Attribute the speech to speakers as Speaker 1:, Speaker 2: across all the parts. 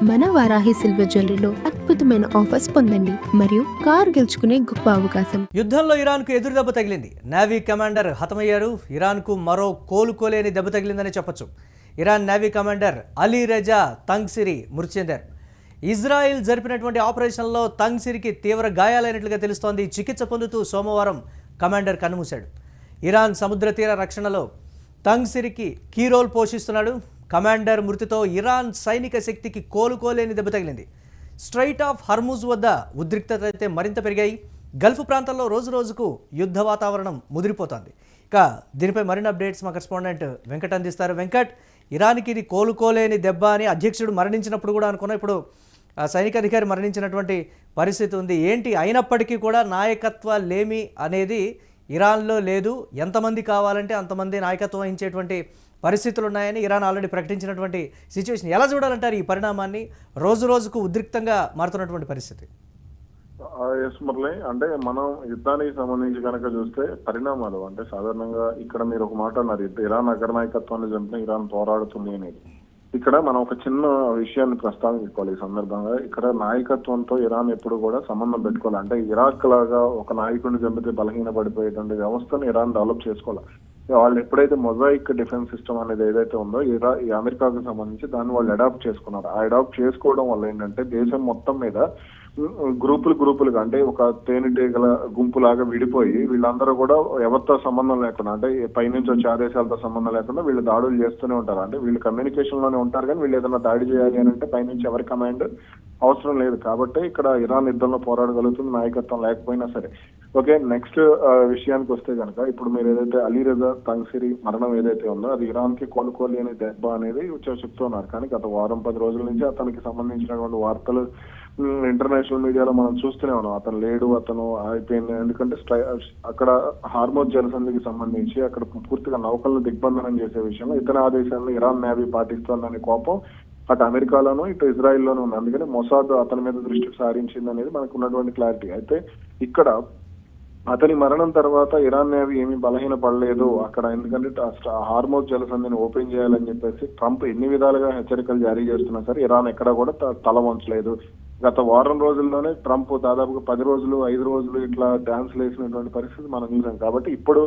Speaker 1: మన వారాహి సిల్వర్ జ్యువెలరీలో అద్భుతమైన ఆఫర్స్ పొందండి మరియు కారు గెలుచుకునే గొప్ప అవకాశం.
Speaker 2: యుద్ధంలో ఇరాన్కు ఎదురు దెబ్బ తగిలింది. Navy commander హతమయ్యారు. ఇరాన్కు మరో కోలుకోలేని దెబ్బ తగిలిందని చెప్పొచ్చు. Iran navy commander Ali Reza Tangsiri మృతి చెందారు. ఇజ్రాయిల్ జరిపినటువంటి ఆపరేషన్లో తంగ్సిరికి తీవ్ర గాయాలైనట్లుగా తెలుస్తోంది. చికిత్స పొందుతూ సోమవారం కమాండర్ కన్నుమూశాడు. ఇరాన్ సముద్ర తీర రక్షణలో తంగ్సిరికి కీ రోల్ పోషిస్తున్నాడు. కమాండర్ మృతితో ఇరాన్ సైనిక శక్తికి కోలుకోలేని దెబ్బ తగిలింది. స్ట్రైట్ ఆఫ్ హర్ముజ్ వద్ద ఉద్రిక్తత అయితే మరింత పెరిగాయి. గల్ఫ్ ప్రాంతంలో రోజు రోజుకు యుద్ధ వాతావరణం ముదిరిపోతోంది. ఇక దీనిపై మరిన్ని అప్డేట్స్ మా కరెస్పాండెంట్ వెంకట్ అందిస్తారు. వెంకట్, ఇరాన్కి ఇది కోలుకోలేని దెబ్బ అని అధ్యక్షుడు మరణించినప్పుడు కూడా అనుకున్నాం. ఇప్పుడు సైనిక అధికారి మరణించినటువంటి పరిస్థితి ఉంది. ఏంటి అయినప్పటికీ కూడా నాయకత్వ లేమి అనేది ఇరాన్లో లేదు. ఎంతమంది కావాలంటే అంతమంది నాయకత్వం వహించేటువంటి పరిస్థితులు ఉన్నాయని ఇరాన్ ఆల్రెడీ ప్రకటించినటువంటి సిచ్యువేషన్. ఎలా చూడాలంటారు ఈ పరిణామాన్ని? రోజు రోజుకు ఉద్రిక్తంగా మారుతున్నటువంటి పరిస్థితి.
Speaker 3: ఎస్ మురళి, అంటే మనం యుద్ధానికి సంబంధించి కనుక చూస్తే పరిణామాలు అంటే సాధారణంగా ఇక్కడ మీరు ఒక మాట అన్నారు, ఇరాన్ అగ్రనాయకత్వాన్ని చంపిన ఇరాన్ పోరాడుతుంది అనేది. ఇక్కడ మనం ఒక చిన్న విషయాన్ని ప్రస్తావించుకోవాలి ఈ సందర్భంగా. ఇక్కడ నాయకత్వంతో ఇరాన్ ఎప్పుడు కూడా సంబంధం పెట్టుకోవాలి. అంటే ఇరాక్ లాగా ఒక నాయకుడిని చంపితే బలహీన పడిపోయేటువంటి వ్యవస్థను ఇరాన్ డెవలప్ చేసుకోవాలి. వాళ్ళు ఎప్పుడైతే మొజాయిక్ డిఫెన్స్ సిస్టమ్ అనేది ఏదైతే ఉందో ఈ అమెరికాకు సంబంధించి దాన్ని వాళ్ళు అడాప్ట్ చేసుకున్నారు. ఆ అడాప్ట్ చేసుకోవడం వల్ల ఏంటంటే దేశం మొత్తం మీద గ్రూపులుగా అంటే ఒక తేనెటీగల గుంపులాగా విడిపోయి వీళ్ళందరూ కూడా ఎవరితో సంబంధం లేకుండా, అంటే పైనుంచి వచ్చే ఆదేశాలతో సంబంధం లేకుండా వీళ్ళు దాడులు చేస్తూనే ఉంటారు. అంటే వీళ్ళు కమ్యూనికేషన్ లోనే ఉంటారు, కానీ వీళ్ళు ఏదైనా దాడి చేయాలి అని అంటే పైనుంచి ఎవరి కమాండ్ అవసరం లేదు. కాబట్టి ఇక్కడ ఇరాన్ యుద్ధంలో పోరాడగలుగుతుంది నాయకత్వం లేకపోయినా సరే. ఓకే, నెక్స్ట్ విషయానికి వస్తే కనుక ఇప్పుడు మీరు ఏదైతే అలీ రెజా తంగ్సిరి మరణం ఏదైతే ఉందో అది ఇరాన్ కి కోలుకోలేని దెబ్బ అనేది చెప్తున్నారు. కానీ గత వారం 10 రోజుల నుంచి అతనికి సంబంధించినటువంటి వార్తలు ఇంటర్నేషనల్ మీడియాలో మనం చూస్తూనే ఉన్నాం. అతను లేడు, అతను అయిపోయింది. ఎందుకంటే అక్కడ హార్మోజ్ జలసంధికి సంబంధించి అక్కడ పూర్తిగా నౌకలను దిగ్బంధనం చేసే విషయంలో ఇతని ఆదేశాలను ఇరాన్ నేవీ పాటిస్తోందనే కోపం అటు అమెరికాలోనూ ఇటు ఇజ్రాయిల్లోనూ ఉంది. అందుకని మొసాద్ అతని మీద దృష్టి సారించింది అనేది మనకు ఉన్నటువంటి క్లారిటీ. అయితే ఇక్కడ అతని మరణం తర్వాత ఇరాన్ నేవీ ఏమీ బలహీన పడలేదు అక్కడ. ఎందుకంటే హార్మోజ్ జలసంధిని ఓపెన్ చేయాలని చెప్పేసి ట్రంప్ ఎన్ని విధాలుగా హెచ్చరికలు జారీ చేస్తున్నా సరే ఇరాన్ ఎక్కడా కూడా తల వంచలేదు. గత వారం రోజుల్లోనే ట్రంప్ దాదాపుగా 10 రోజులు 5 రోజులు ఇట్లా డాన్స్ వేసినటువంటి పరిస్థితి మనం చూసాం. కాబట్టి ఇప్పుడు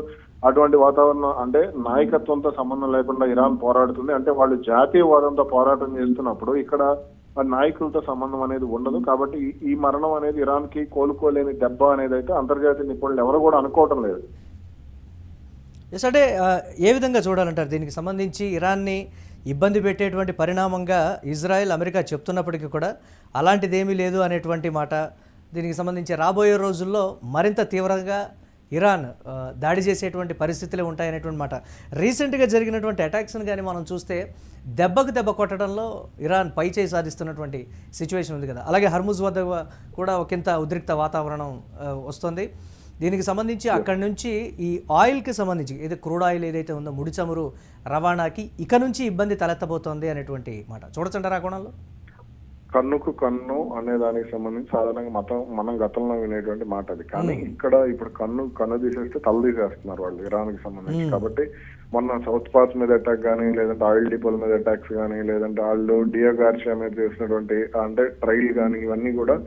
Speaker 3: అటువంటి వాతావరణం అంటే నాయకత్వంతో సంబంధం లేకుండా ఇరాన్ పోరాడుతుంది. అంటే వాళ్ళు జాతీయవాదంతో పోరాటం చేస్తున్నప్పుడు ఇక్కడ నాయకులతో సంబంధం అనేది ఉండదు. కాబట్టి ఈ మరణం అనేది ఇరాన్ కి కోలుకోలేని దెబ్బ అనేది అయితే అంతర్జాతీయ నిపుణులు ఎవరు కూడా అనుకోవటం లేదు.
Speaker 2: ఎస్, అంటే ఏ విధంగా చూడాలంటారు దీనికి సంబంధించి? ఇరాన్ని ఇబ్బంది పెట్టేటువంటి పరిణామంగా ఇజ్రాయెల్ అమెరికా చెప్తున్నప్పటికీ కూడా అలాంటిదేమీ లేదు అనేటువంటి మాట. దీనికి సంబంధించి రాబోయే రోజుల్లో మరింత తీవ్రంగా ఇరాన్ దాడి చేసేటువంటి పరిస్థితులే ఉంటాయనేటువంటి మాట. రీసెంట్గా జరిగినటువంటి అటాక్స్ని కానీ మనం చూస్తే దెబ్బకు దెబ్బ కొట్టడంలో ఇరాన్ పైచేయి సాధిస్తున్నటువంటి సిచ్యువేషన్ ఉంది కదా. అలాగే హర్ముజ్ వద్ద కూడా ఒకంత ఉద్రిక్త వాతావరణం వస్తుంది. దీనికి సంబంధించి అక్కడి నుంచి ఈ ఆయిల్కి సంబంధించి ఏదో క్రూడ్ ఆయిల్ ఏదైతే ఉందో ముడి చమురు రవాణాకి ఇక నుంచి ఇబ్బంది తలెత్తబోతోంది అనేటువంటి మాట చూడొచ్చంటారా ఆ కోణంలో?
Speaker 3: కన్నుకు కన్ను అనే దానికి సంబంధించి సాధారణంగా మనం గతంలో వినేటువంటి మాట అది. కానీ ఇక్కడ ఇప్పుడు కన్ను తీసేస్తే తల తీసేస్తున్నారు వాళ్ళు ఇరాన్ కి సంబంధించి. కాబట్టి మొన్న సౌత్ పాస్ మీద అటాక్ కానీ, లేదంటే ఆయిల్ డిపోల మీద అటాక్స్ కానీ, లేదంటే వాళ్ళు డియో గార్షియా మీద చేసినటువంటి అంటే ట్రైల్ కానీ, ఇవన్నీ కూడా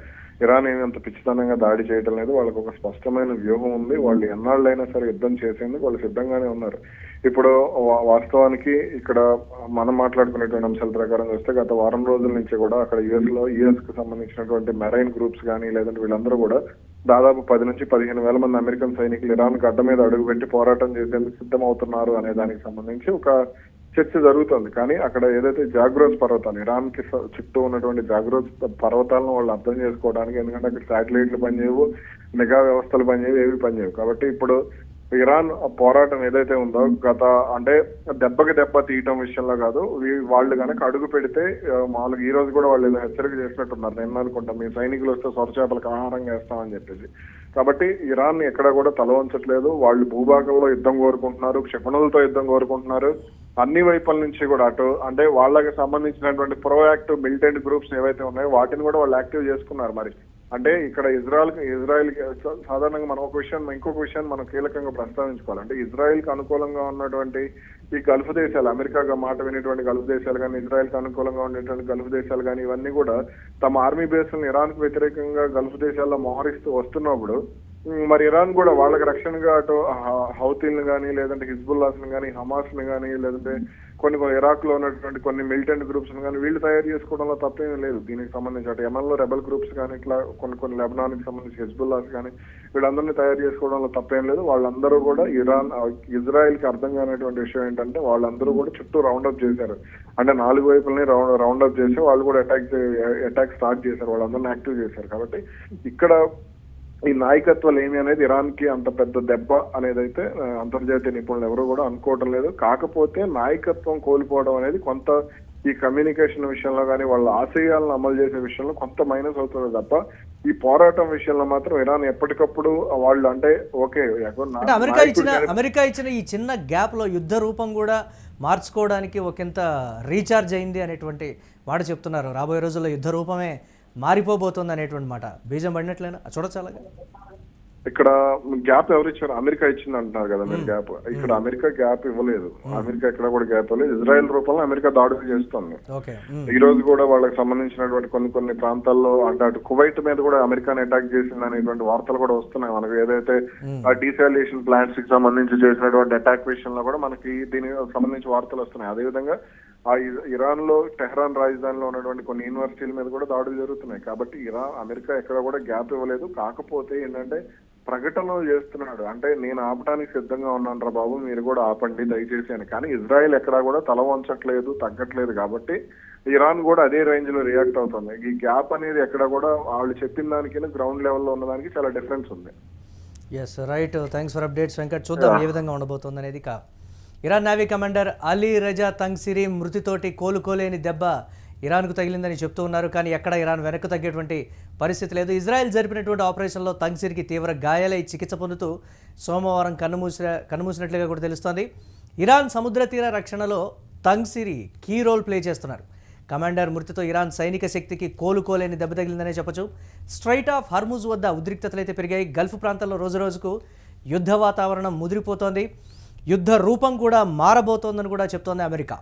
Speaker 3: ఇరాన్ ఏమంత పిచ్చితనంగా దాడి చేయడం లేదు. వాళ్ళకి ఒక స్పష్టమైన వ్యూహం ఉంది. వాళ్ళు ఎన్నాళ్ళైనా సరే యుద్ధం చేసేందుకు వాళ్ళు సిద్ధంగానే ఉన్నారు. ఇప్పుడు వాస్తవానికి ఇక్కడ మనం మాట్లాడుకునేటువంటి అంశాల ప్రకారం చూస్తే గత వారం రోజుల నుంచి కూడా అక్కడ యుఎస్ కు సంబంధించినటువంటి మెరైన్ గ్రూప్స్ కానీ, లేదంటే వీళ్ళందరూ కూడా దాదాపు 10 నుంచి 15,000 మంది అమెరికన్ సైనికులు ఇరాన్ గడ్డ మీద అడుగుపెట్టి పోరాటం చేసేందుకు సిద్ధమవుతున్నారు అనే దానికి సంబంధించి ఒక చర్చ జరుగుతుంది. కానీ అక్కడ ఏదైతే జాగ్రోజ్ పర్వతాలు ఇరాన్ కి చుట్టూ ఉన్నటువంటి జాగ్రోజ్ పర్వతాలను వాళ్ళు అర్థం చేసుకోవడానికి, ఎందుకంటే అక్కడ శాటిలైట్లు పనిచేయవు, నిఘా వ్యవస్థలు పనిచేయవు, ఏవి పనిచేయవు. కాబట్టి ఇప్పుడు ఇరాన్ పోరాటం ఏదైతే ఉందో అంటే దెబ్బకి దెబ్బ తీయటం విషయంలో కాదు, వాళ్ళు కనుక అడుగు పెడితే మామూలుగా ఈ రోజు కూడా వాళ్ళు ఏదో హెచ్చరిక చేసినట్టున్నారు. నేను అనుకుంటా మీ సైనికులు వస్తే సొరచేపలకు ఆహారం వేస్తామని చెప్పేసి. కాబట్టి ఇరాన్ ఎక్కడ కూడా తల వంచట్లేదు. వాళ్ళు భూభాగంలో యుద్ధం కోరుకుంటున్నారు, క్షిపణులతో యుద్ధం కోరుకుంటున్నారు. అన్ని వైపుల నుంచి కూడా అటు అంటే వాళ్ళకి సంబంధించినటువంటి ప్రోయాక్టివ్ మిలిటెంట్ గ్రూప్స్ ఏవైతే ఉన్నాయో వాటిని కూడా వాళ్ళు యాక్టివ్ చేసుకున్నారు. మరి అంటే ఇక్కడ ఇజ్రాయెల్ సాధారణంగా మనం ఒక విషయం ఇంకొక విషయాన్ని మనం కీలకంగా ప్రస్తావించుకోవాలి. అంటే ఇజ్రాయెల్ కి అనుకూలంగా ఉన్నటువంటి ఈ గల్ఫ్ దేశాలు, అమెరికాగా మాట వినేటువంటి గల్ఫ్ దేశాలు కానీ, ఇజ్రాయెల్ కి అనుకూలంగా ఉండేటువంటి గల్ఫ్ దేశాలు కానీ, ఇవన్నీ కూడా తమ ఆర్మీ బేస్లను ఇరాన్ కు వ్యతిరేకంగా గల్ఫ్ దేశాల్లో మోహరిస్తూ వస్తున్నప్పుడు మరి ఇరాన్ కూడా వాళ్ళకి రక్షణగా అటు హౌతీలను కానీ, లేదంటే హిజ్బుల్లాస్ని కానీ, హమాస్ని కానీ, లేదంటే కొన్ని ఇరాక్ లో ఉన్నటువంటి కొన్ని మిలిటెంట్ గ్రూప్స్ కానీ వీళ్ళు తయారు చేసుకోవడంలో తప్పేమీ లేదు. దీనికి సంబంధించి అటు యెమెన్ లో రెబల్ గ్రూప్స్ కానీ, ఇట్లా కొన్ని లెబనాన్ కి సంబంధించి హిజ్బుల్లాస్ కానీ వీళ్ళందరినీ తయారు చేసుకోవడంలో తప్పేం లేదు. వాళ్ళందరూ కూడా ఇజ్రాయెల్ కి అర్థం కానటువంటి విషయం ఏంటంటే వాళ్ళందరూ కూడా చుట్టూ రౌండప్ చేశారు. అంటే 4 వైపులని రౌండప్ చేసి వాళ్ళు కూడా అటాక్ స్టార్ట్ చేశారు, వాళ్ళందరినీ యాక్టివ్ చేశారు. కాబట్టి ఇక్కడ ఈ నాయకత్వాలు ఏమి అనేది ఇరాన్ కి అంత పెద్ద దెబ్బ అనేది అయితే అంతర్జాతీయ నిపుణులు ఎవరు కూడా అనుకోవటం లేదు. కాకపోతే నాయకత్వం కోల్పోవడం అనేది కొంత ఈ కమ్యూనికేషన్ విషయంలో కానీ, వాళ్ళ ఆశయాలను అమలు చేసే విషయంలో కొంత మైనస్ అవుతుంది తప్ప ఈ పోరాటం విషయంలో మాత్రం ఇరాన్ ఎప్పటికప్పుడు వాళ్ళు అంటే ఓకే
Speaker 2: అంటే అమెరికా ఇచ్చిన ఈ చిన్న గ్యాప్ లో యుద్ధ రూపం కూడా మార్చుకోవడానికి ఒకంత రీఛార్జ్ అయింది అనేటువంటి మాట చెప్తున్నారు. రాబోయే రోజుల్లో యుద్ధ రూపమే మారిపోబోతుంది అనేటువంటి మాట బీజం పడినట్లయినా చూడొచ్చు. అలాగే
Speaker 3: ఇక్కడ గ్యాప్ ఎవరు ఇచ్చారు? అమెరికా ఇచ్చింది అంటున్నారు కదా మీరు గ్యాప్. ఇక్కడ అమెరికా గ్యాప్ ఇవ్వలేదు. అమెరికా ఎక్కడ కూడా గ్యాప్ ఇవ్వలేదు. ఇజ్రాయెల్ రూపంలో అమెరికా దాడులు చేస్తుంది. ఈ రోజు కూడా వాళ్ళకి సంబంధించినటువంటి కొన్ని ప్రాంతాల్లో అంటే అటు కువైట్ మీద కూడా అమెరికాని అటాక్ చేసింది అనేటువంటి వార్తలు కూడా వస్తున్నాయి మనకు. ఏదైతే డీసాలినేషన్ ప్లాంట్స్ కి సంబంధించి చేసినటువంటి అటాక్ విషయంలో కూడా మనకి దీనికి సంబంధించి వార్తలు వస్తున్నాయి. అదేవిధంగా ఇరాన్ లో టెహ్రాన్ రాజధానిలో ఉన్నటువంటి కొన్ని యూనివర్సిటీల మీద కూడా దాడులు జరుగుతున్నాయి. కాబట్టి అమెరికా ఎక్కడ కూడా గ్యాప్ ఇవ్వలేదు. కాకపోతే ఏంటంటే ప్రకటనలు చేస్తున్నాడు. అంటే నేను ఆపడానికి సిద్ధంగా ఉన్నాను రా బాబు, మీరు కూడా ఆపండి దయచేసి అని. కానీ ఇజ్రాయెల్ ఎక్కడా కూడా తల వంచట్లేదు, తగ్గట్లేదు. కాబట్టి ఇరాన్ కూడా అదే రేంజ్ లో రియాక్ట్ అవుతుంది. ఈ గ్యాప్ అనేది ఎక్కడ కూడా వాళ్ళు చెప్పిన దానికి గ్రౌండ్ లెవెల్లో ఉన్నదానికి చాలా డిఫరెన్స్ ఉంది.
Speaker 2: Yes right, thanks for updates Venkat. చూద్దాం ఏ విధంగా ఉండబోతుంది అనేది. Iran navy commander Ali Reza Tangsiri మృతితోటి కోలుకోలేని దెబ్బ ఇరాన్కు తగిలిందని చెప్తూ ఉన్నారు. కానీ ఎక్కడ ఇరాన్ వెనక్కు తగ్గేటువంటి పరిస్థితి లేదు. ఇజ్రాయెల్ జరిపినటువంటి ఆపరేషన్లో తంగ్సిరీకి తీవ్ర గాయాలై చికిత్స పొందుతూ సోమవారం కన్నుమూసినట్లుగా కూడా తెలుస్తోంది. ఇరాన్ సముద్ర తీర రక్షణలో తంగ్సిరీ కీ రోల్ ప్లే చేస్తున్నారు. కమాండర్ మృతితో ఇరాన్ సైనిక శక్తికి కోలుకోలేని దెబ్బ తగిలిందనే చెప్పొచ్చు. స్ట్రైట్ ఆఫ్ హర్ముజ్ వద్ద ఉద్రిక్తతలు అయితే పెరిగాయి. గల్ఫ్ ప్రాంతంలో రోజురోజుకు యుద్ధ వాతావరణం ముదిరిపోతోంది. యుద్ధ రూపం కూడా మారబోతోందని కూడా చెప్తోంది అమెరికా.